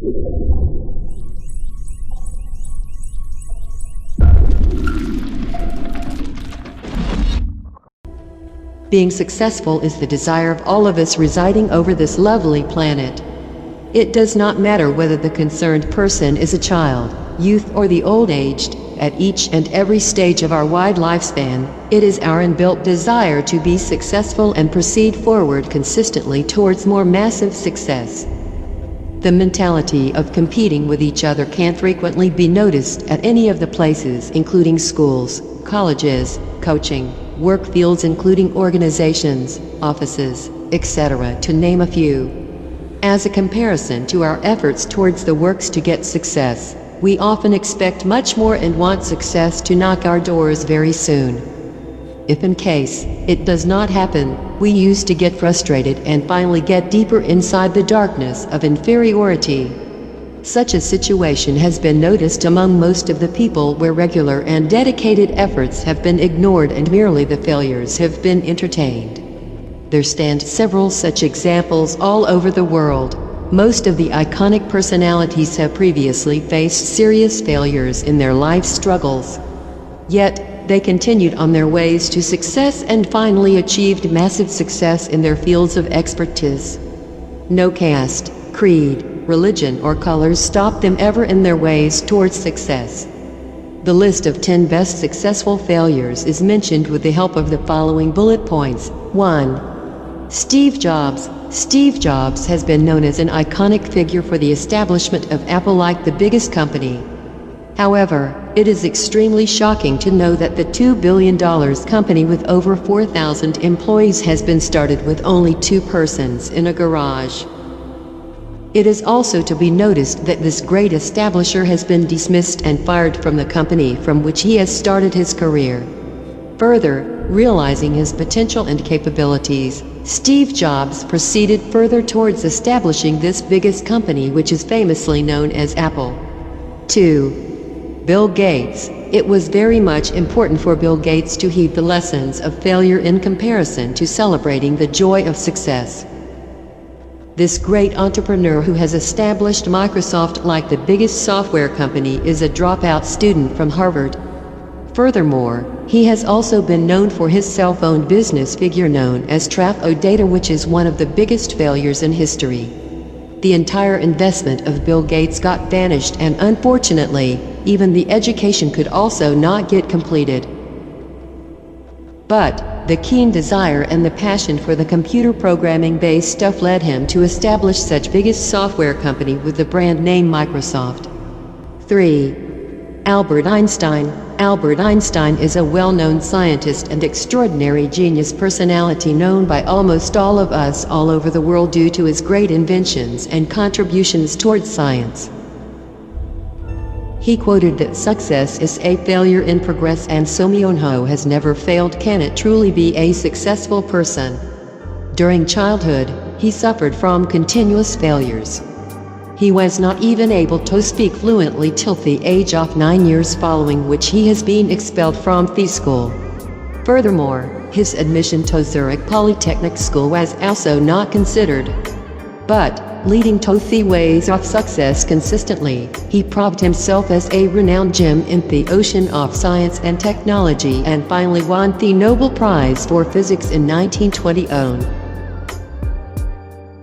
Being successful is the desire of all of us residing over this lovely planet. It does not matter whether the concerned person is a child, youth, or the old-aged. At each and every stage of our wide lifespan, it is our inbuilt desire to be successful and proceed forward consistently towards more massive success. The mentality of competing with each other can frequently be noticed at any of the places, including schools, colleges, coaching, work fields including organizations, offices, etc., to name a few. As a comparison to our efforts towards the works to get success, we often expect much more and want success to knock our doors very soon. If in case it does not happen, we used to get frustrated and finally get deeper inside the darkness of inferiority. Such a situation has been noticed among most of the people where regular and dedicated efforts have been ignored and merely the failures have been entertained. There stand several such examples all over the world. Most of the iconic personalities have previously faced serious failures in their life struggles. Yet, they continued on their ways to success and finally achieved massive success in their fields of expertise. No caste, creed, religion, or colors stopped them ever in their ways towards success. The list of 10 best successful failures is mentioned with the help of the following bullet points. 1. Steve Jobs. Steve Jobs has been known as an iconic figure for the establishment of Apple, like the biggest company. However, it is extremely shocking to know that the $2 billion company with over 4,000 employees has been started with only 2 persons in a garage. It is also to be noticed that this great establisher has been dismissed and fired from the company from which he has started his career. Further, realizing his potential and capabilities, Steve Jobs proceeded further towards establishing this biggest company, which is famously known as Apple. 2. Bill Gates. It was very much important for Bill Gates to heed the lessons of failure in comparison to celebrating the joy of success. This great entrepreneur who has established Microsoft like the biggest software company is a dropout student from Harvard. Furthermore, he has also been known for his cell phone business figure known as Traf-O-Data, which is one of the biggest failures in history. The entire investment of Bill Gates got vanished, and unfortunately, even the education could also not get completed. But the keen desire and the passion for the computer programming-based stuff led him to establish such biggest software company with the brand name Microsoft. 3. Albert Einstein. Albert Einstein is a well-known scientist and extraordinary genius personality known by almost all of us all over the world due to his great inventions and contributions towards science. He quoted that success is a failure in progress, and Soumyonho has never failed. Can it truly be a successful person? During childhood, he suffered from continuous failures. He was not even able to speak fluently till the age of 9 years, following which he has been expelled from the school. Furthermore, his admission to Zurich Polytechnic School was also not considered. But, leading to the ways of success consistently, he proved himself as a renowned gem in the ocean of science and technology, and finally won the Nobel Prize for Physics in 1920.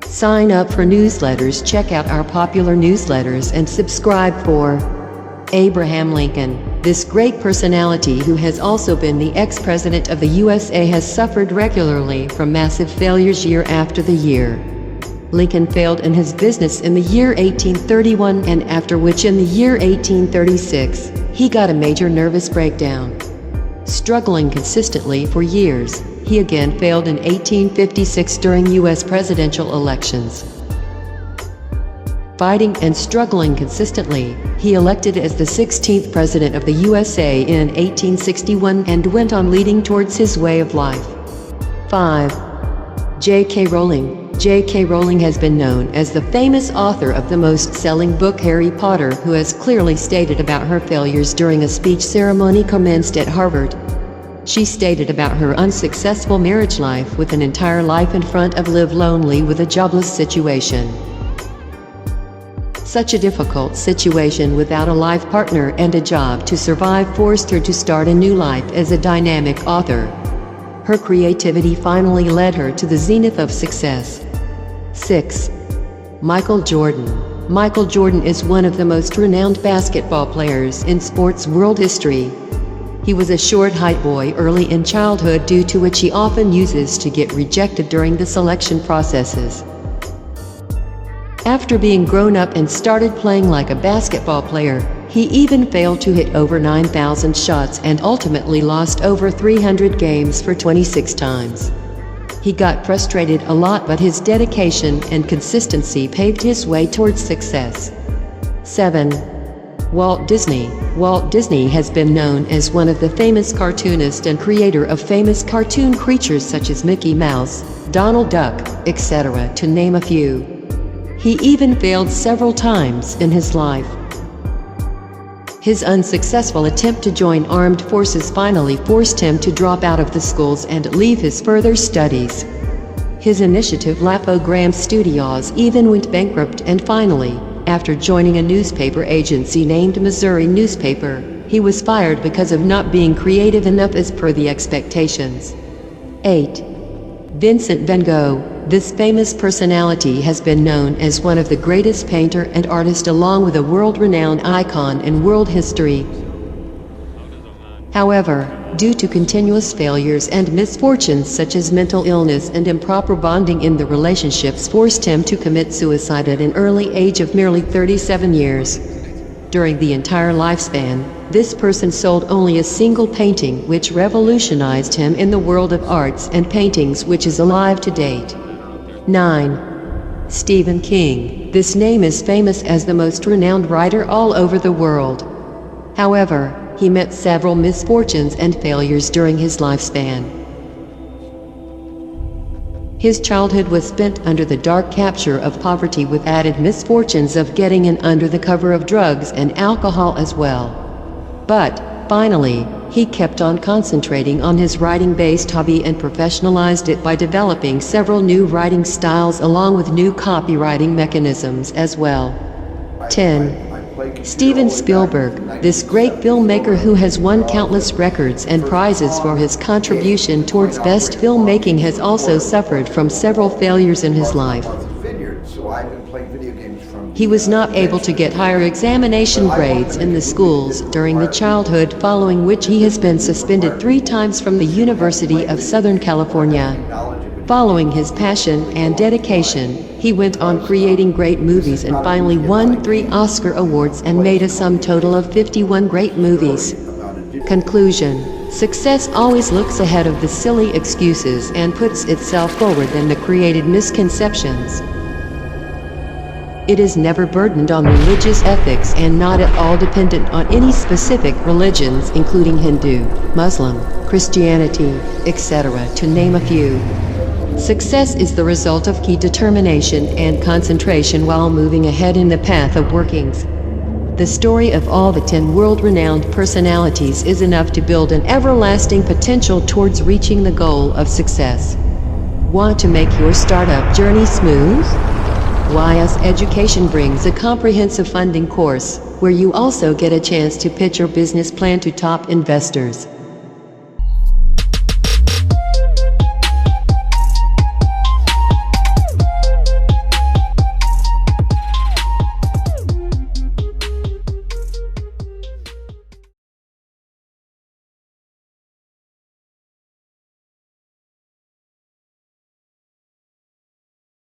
Sign up for newsletters. Check out our popular newsletters and subscribe for Abraham Lincoln. This great personality, who has also been the ex-president of the USA, has suffered regularly from massive failures year after the year. Lincoln failed in his business in the year 1831, and after which in the year 1836, he got a major nervous breakdown. Struggling consistently for years, he again failed in 1856 during U.S. presidential elections. Fighting and struggling consistently, he elected as the 16th president of the USA in 1861 and went on leading towards his way of life. 5. J.K. Rowling. J.K. Rowling has been known as the famous author of the most-selling book Harry Potter, who has clearly stated about her failures during a speech ceremony commenced at Harvard. She stated about her unsuccessful marriage life with an entire life in front of, live lonely with a jobless situation. Such a difficult situation without a life partner and a job to survive forced her to start a new life as a dynamic author. Her creativity finally led her to the zenith of success. 6. Michael Jordan. Michael Jordan is one of the most renowned basketball players in sports world history. He was a short height boy early in childhood, due to which he often uses to get rejected during the selection processes. After being grown up and started playing like a basketball player, he even failed to hit over 9,000 shots and ultimately lost over 300 games for 26 times. He got frustrated a lot, but his dedication and consistency paved his way towards success. 7. Walt Disney. Walt Disney has been known as one of the famous cartoonists and creator of famous cartoon creatures such as Mickey Mouse, Donald Duck, etc., to name a few. He even failed several times in his life. His unsuccessful attempt to join armed forces finally forced him to drop out of the schools and leave his further studies. His initiative Lapogram Studios even went bankrupt, and finally, after joining a newspaper agency named Missouri Newspaper, he was fired because of not being creative enough as per the expectations. 8. Vincent Van Gogh. This famous personality has been known as one of the greatest painter and artist, along with a world-renowned icon in world history. However, due to continuous failures and misfortunes such as mental illness and improper bonding in the relationships, forced him to commit suicide at an early age of merely 37 years. During the entire lifespan, this person sold only a single painting, which revolutionized him in the world of arts and paintings, which is alive to date. 9. Stephen King. This name is famous as the most renowned writer all over the world. However, he met several misfortunes and failures during his lifespan. His childhood was spent under the dark capture of poverty, with added misfortunes of getting in under the cover of drugs and alcohol as well. But, finally, he kept on concentrating on his writing-based hobby and professionalized it by developing several new writing styles along with new copywriting mechanisms as well. 10. Steven Spielberg. This great filmmaker who has won countless records and prizes for his contribution towards best filmmaking has also suffered from several failures in his life. He was not able to get higher examination grades in the schools during the childhood, following which he has been suspended 3 times from the University of Southern California. Following his passion and dedication, he went on creating great movies and finally won 3 Oscar awards and made a sum total of 51 great movies. Conclusion: success always looks ahead of the silly excuses and puts itself forward than the created misconceptions. It is never burdened on religious ethics and not at all dependent on any specific religions, including Hindu, Muslim, Christianity, etc., to name a few. Success is the result of key determination and concentration while moving ahead in the path of workings. The story of all the 10 world-renowned personalities is enough to build an everlasting potential towards reaching the goal of success. Want to make your startup journey smooth? YS Education brings a comprehensive funding course, where you also get a chance to pitch your business plan to top investors.